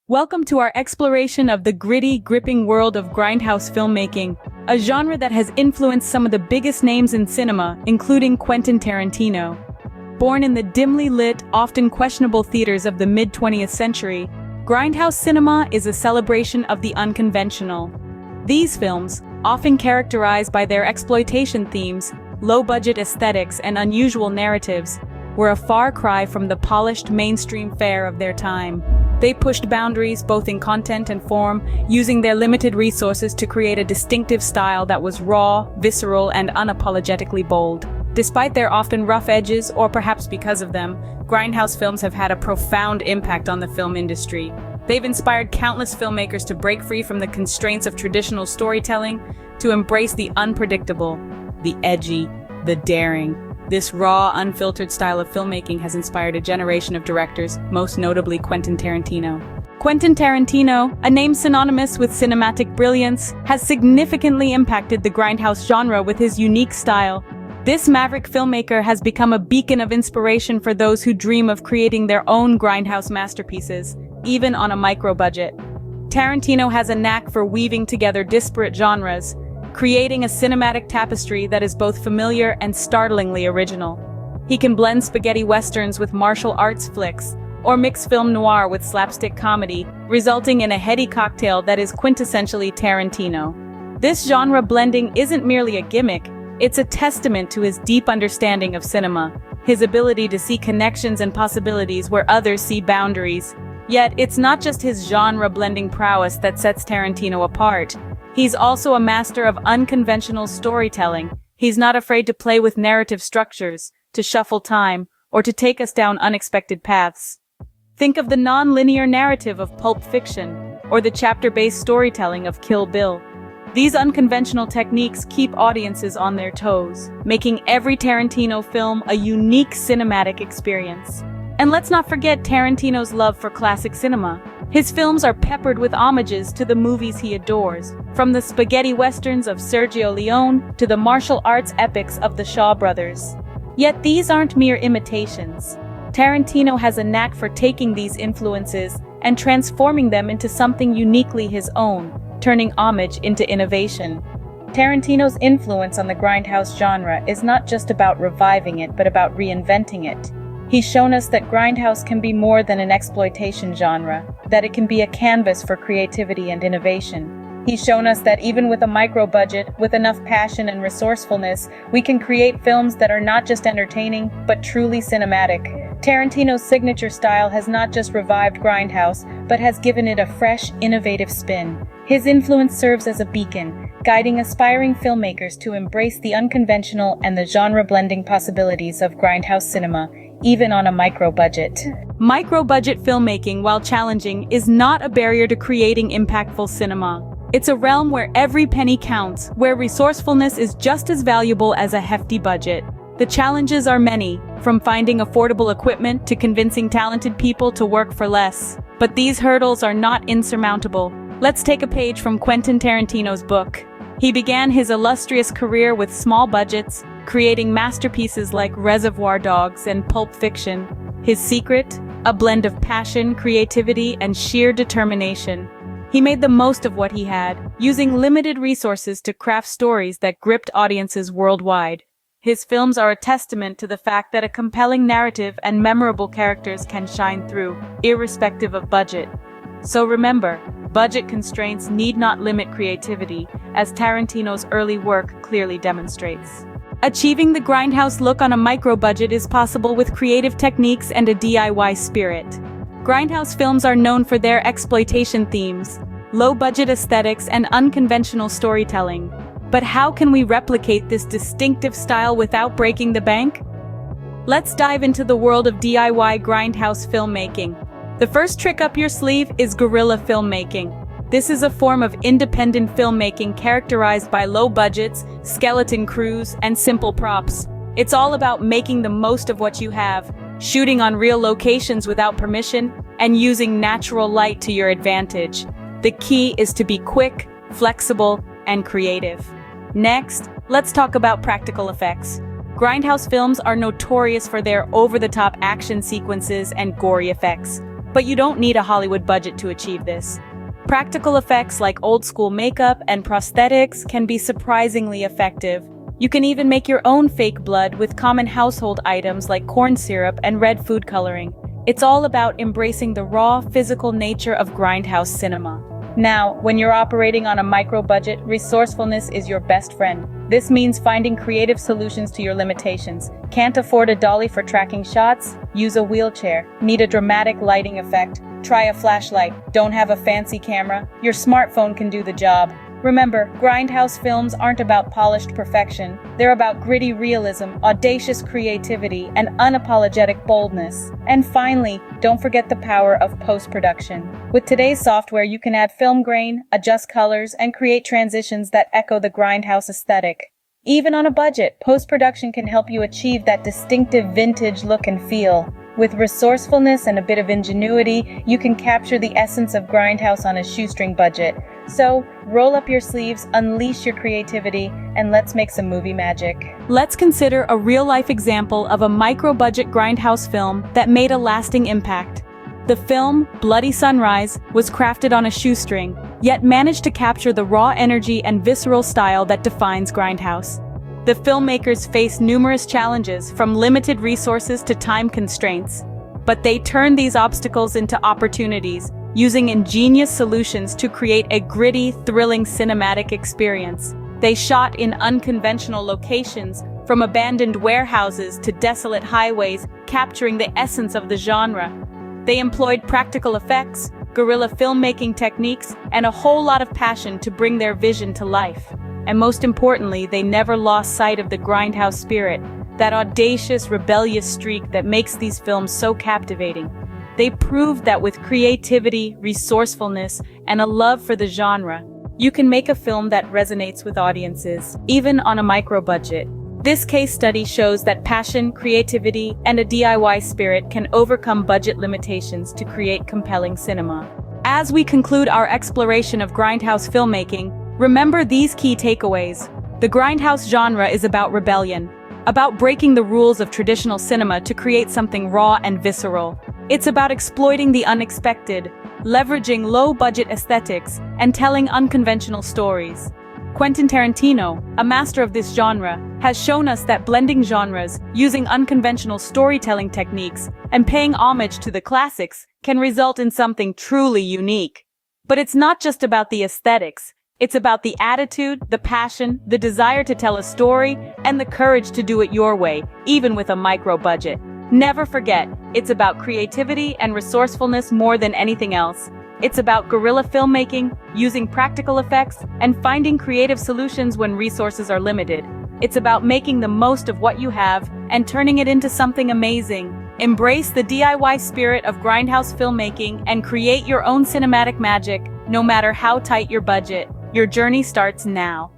Welcome to our exploration of the gritty, gripping world of grindhouse filmmaking, a genre that has influenced some of the biggest names in cinema, including Quentin Tarantino. Born in the dimly lit, often questionable theaters of the mid-20th century, grindhouse cinema is a celebration of the unconventional. These films, often characterized by their exploitation themes, low-budget aesthetics, and unusual narratives, were a far cry from the polished mainstream fare of their time. They pushed boundaries both in content and form, using their limited resources to create a distinctive style that was raw, visceral, and unapologetically bold. Despite their often rough edges, or perhaps because of them, grindhouse films have had a profound impact on the film industry. They've inspired countless filmmakers to break free from the constraints of traditional storytelling, to embrace the unpredictable, the edgy, the daring. This raw, unfiltered style of filmmaking has inspired a generation of directors, most notably Quentin Tarantino. Quentin Tarantino, a name synonymous with cinematic brilliance, has significantly impacted the grindhouse genre with his unique style. This maverick filmmaker has become a beacon of inspiration for those who dream of creating their own grindhouse masterpieces, even on a micro-budget. Tarantino has a knack for weaving together disparate genres, creating a cinematic tapestry that is both familiar and startlingly original. He can blend spaghetti westerns with martial arts flicks, or mix film noir with slapstick comedy, resulting in a heady cocktail that is quintessentially Tarantino. This genre blending isn't merely a gimmick, it's a testament to his deep understanding of cinema, his ability to see connections and possibilities where others see boundaries. Yet, it's not just his genre-blending prowess that sets Tarantino apart. He's also a master of unconventional storytelling. He's not afraid to play with narrative structures, to shuffle time, or to take us down unexpected paths. Think of the non-linear narrative of Pulp Fiction, or the chapter-based storytelling of Kill Bill. These unconventional techniques keep audiences on their toes, making every Tarantino film a unique cinematic experience. And let's not forget Tarantino's love for classic cinema. His films are peppered with homages to the movies he adores, from the spaghetti westerns of Sergio Leone to the martial arts epics of the Shaw brothers. Yet these aren't mere imitations. Tarantino has a knack for taking these influences and transforming them into something uniquely his own, turning homage into innovation. Tarantino's influence on the grindhouse genre is not just about reviving it, but about reinventing it. He's shown us that grindhouse can be more than an exploitation genre, that it can be a canvas for creativity and innovation. He's shown us that even with a micro-budget, with enough passion and resourcefulness, we can create films that are not just entertaining, but truly cinematic. Tarantino's signature style has not just revived grindhouse, but has given it a fresh, innovative spin. His influence serves as a beacon, guiding aspiring filmmakers to embrace the unconventional and the genre-blending possibilities of grindhouse cinema, even on a micro-budget. Micro-budget filmmaking, while challenging, is not a barrier to creating impactful cinema. It's a realm where every penny counts, where resourcefulness is just as valuable as a hefty budget. The challenges are many, from finding affordable equipment to convincing talented people to work for less. But these hurdles are not insurmountable. Let's take a page from Quentin Tarantino's book. He began his illustrious career with small budgets, creating masterpieces like Reservoir Dogs and Pulp Fiction. His secret? A blend of passion, creativity, and sheer determination. He made the most of what he had, using limited resources to craft stories that gripped audiences worldwide. His films are a testament to the fact that a compelling narrative and memorable characters can shine through, irrespective of budget. So remember, budget constraints need not limit creativity, as Tarantino's early work clearly demonstrates. Achieving the grindhouse look on a micro-budget is possible with creative techniques and a DIY spirit. Grindhouse films are known for their exploitation themes, low-budget aesthetics, and unconventional storytelling. But how can we replicate this distinctive style without breaking the bank? Let's dive into the world of DIY grindhouse filmmaking. The first trick up your sleeve is guerrilla filmmaking. This is a form of independent filmmaking characterized by low budgets, skeleton crews, and simple props. It's all about making the most of what you have, shooting on real locations without permission, and using natural light to your advantage. The key is to be quick, flexible, and creative. Next, let's talk about practical effects. Grindhouse films are notorious for their over-the-top action sequences and gory effects. But you don't need a Hollywood budget to achieve this. Practical effects like old-school makeup and prosthetics can be surprisingly effective. You can even make your own fake blood with common household items like corn syrup and red food coloring. It's all about embracing the raw, physical nature of Grindhouse cinema. Now, when you're operating on a micro-budget, resourcefulness is your best friend. This means finding creative solutions to your limitations. Can't afford a dolly for tracking shots? Use a wheelchair. Need a dramatic lighting effect? Try a flashlight. Don't have a fancy camera? Your smartphone can do the job. Remember, Grindhouse films aren't about polished perfection. They're about gritty realism, audacious creativity, and unapologetic boldness. And finally, don't forget the power of post-production. With today's software, you can add film grain, adjust colors, and create transitions that echo the Grindhouse aesthetic. Even on a budget, post-production can help you achieve that distinctive vintage look and feel. With resourcefulness and a bit of ingenuity, you can capture the essence of Grindhouse on a shoestring budget. So, roll up your sleeves, unleash your creativity, and let's make some movie magic. Let's consider a real-life example of a micro-budget Grindhouse film that made a lasting impact. The film, Bloody Sunrise, was crafted on a shoestring, yet managed to capture the raw energy and visceral style that defines Grindhouse. The filmmakers faced numerous challenges, from limited resources to time constraints. But they turned these obstacles into opportunities, using ingenious solutions to create a gritty, thrilling cinematic experience. They shot in unconventional locations, from abandoned warehouses to desolate highways, capturing the essence of the genre. They employed practical effects, guerrilla filmmaking techniques, and a whole lot of passion to bring their vision to life. And most importantly, they never lost sight of the Grindhouse spirit, that audacious, rebellious streak that makes these films so captivating. They proved that with creativity, resourcefulness, and a love for the genre, you can make a film that resonates with audiences, even on a micro-budget. This case study shows that passion, creativity, and a DIY spirit can overcome budget limitations to create compelling cinema. As we conclude our exploration of Grindhouse filmmaking, remember these key takeaways. The Grindhouse genre is about rebellion, about breaking the rules of traditional cinema to create something raw and visceral. It's about exploiting the unexpected, leveraging low-budget aesthetics, and telling unconventional stories. Quentin Tarantino, a master of this genre, has shown us that blending genres, using unconventional storytelling techniques, and paying homage to the classics can result in something truly unique. But it's not just about the aesthetics. It's about the attitude, the passion, the desire to tell a story, and the courage to do it your way, even with a micro-budget. Never forget, it's about creativity and resourcefulness more than anything else. It's about guerrilla filmmaking, using practical effects, and finding creative solutions when resources are limited. It's about making the most of what you have and turning it into something amazing. Embrace the DIY spirit of Grindhouse filmmaking and create your own cinematic magic, no matter how tight your budget. Your journey starts now.